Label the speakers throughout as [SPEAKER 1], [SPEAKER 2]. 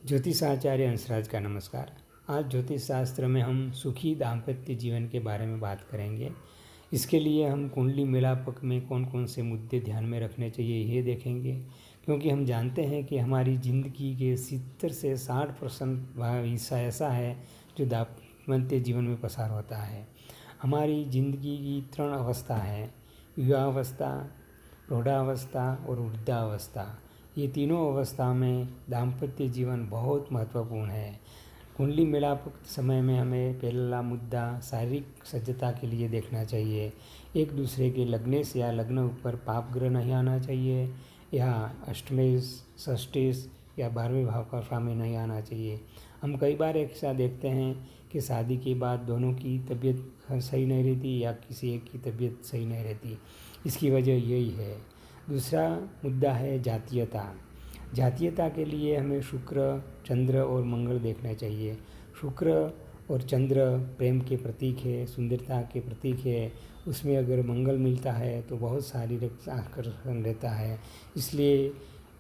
[SPEAKER 1] ज्योतिषाचार्य हंसराज का नमस्कार। आज ज्योतिष शास्त्र में हम सुखी दाम्पत्य जीवन के बारे में बात करेंगे। इसके लिए हम कुंडली मेलापक में कौन कौन से मुद्दे ध्यान में रखने चाहिए ये देखेंगे, क्योंकि हम जानते हैं कि हमारी ज़िंदगी के 70 से 60% हिस्सा ऐसा है जो दाम्पत्य जीवन में पसार होता है। हमारी ज़िंदगी की 3 अवस्था है, युवावस्था, प्रौढ़ावस्था और वृद्धावस्था। ये तीनों अवस्था में दाम्पत्य जीवन बहुत महत्वपूर्ण है। कुंडली मेलाप समय में हमें पहला मुद्दा शारीरिक सज्जता के लिए देखना चाहिए। एक दूसरे के लगनेश या लग्न ऊपर पाप ग्रह नहीं आना चाहिए, या अष्टमेश, षष्ठेश या 12वें भाव का स्वामी नहीं आना चाहिए। हम कई बार ऐसा देखते हैं कि शादी के बाद दोनों की तबीयत सही नहीं रहती या किसी एक की तबीयत सही नहीं रहती। इसकी वजह यही है। दूसरा मुद्दा है जातीयता। जातीयता के लिए हमें शुक्र, चंद्र और मंगल देखना चाहिए। शुक्र और चंद्र प्रेम के प्रतीक है, सुंदरता के प्रतीक है। उसमें अगर मंगल मिलता है तो बहुत शारीरिक आकर्षण रहता है। इसलिए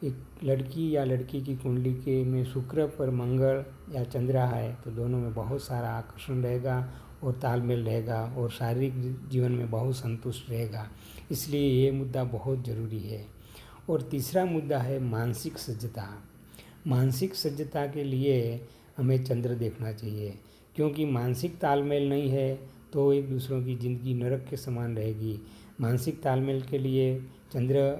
[SPEAKER 1] एक लड़की या लड़की की कुंडली के में शुक्र पर मंगल या चंद्र है तो दोनों में बहुत सारा आकर्षण रहेगा और तालमेल रहेगा और शारीरिक जीवन में बहुत संतुष्ट रहेगा। इसलिए ये मुद्दा बहुत ज़रूरी है। और तीसरा मुद्दा है मानसिक सज्जता। मानसिक सज्जता के लिए हमें चंद्र देखना चाहिए, क्योंकि मानसिक तालमेल नहीं है तो एक दूसरों की ज़िंदगी नरक के समान रहेगी। मानसिक तालमेल के लिए चंद्र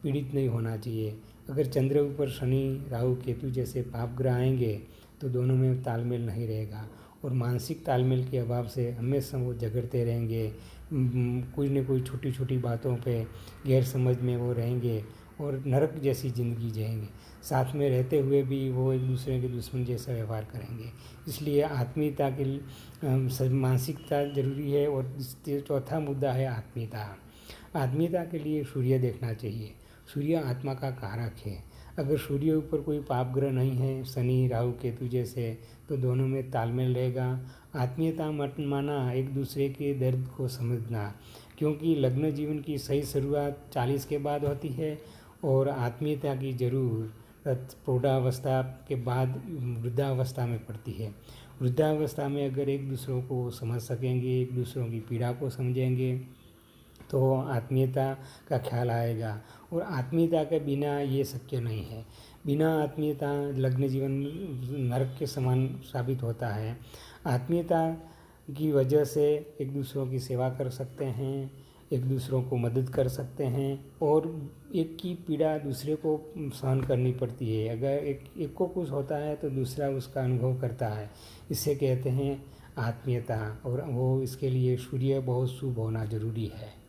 [SPEAKER 1] पीड़ित नहीं होना चाहिए। अगर चंद्र ऊपर शनि, राहु, केतु जैसे पाप ग्रह आएंगे तो दोनों में तालमेल नहीं रहेगा और मानसिक तालमेल के अभाव से हमेशा वो झगड़ते रहेंगे। कोई न कोई छोटी छोटी बातों पे गैर समझ में वो रहेंगे और नरक जैसी ज़िंदगी जिएंगे। साथ में रहते हुए भी वो एक दूसरे के दुश्मन जैसा व्यवहार करेंगे। इसलिए आत्मीयता के मानसिकता ज़रूरी है। और चौथा मुद्दा है आत्मीयता। आत्मीयता के लिए सूर्य देखना चाहिए। सूर्य आत्मा का कारक है। अगर सूर्य ऊपर कोई पाप ग्रह नहीं है, शनि, राहु, केतु जैसे, तो दोनों में तालमेल रहेगा। आत्मीयता माना एक दूसरे के दर्द को समझना, क्योंकि लग्न जीवन की सही शुरुआत 40 के बाद होती है और आत्मीयता की ज़रूरत प्रौढ़ावस्था के बाद वृद्धावस्था में पड़ती है। वृद्धावस्था में अगर एक दूसरों को समझ सकेंगे, एक दूसरों की पीड़ा को समझेंगे तो आत्मीयता का ख्याल आएगा। और आत्मीयता के बिना ये शक्य नहीं है। बिना आत्मीयता लग्न जीवन नरक के समान साबित होता है। आत्मीयता की वजह से एक दूसरों की सेवा कर सकते हैं, एक दूसरों को मदद कर सकते हैं और एक की पीड़ा दूसरे को सहन करनी पड़ती है। अगर एक को कुछ होता है तो दूसरा उसका अनुभव करता है। इसे कहते हैं आत्मीयता। और वो इसके लिए सूर्य बहुत शुभ होना ज़रूरी है।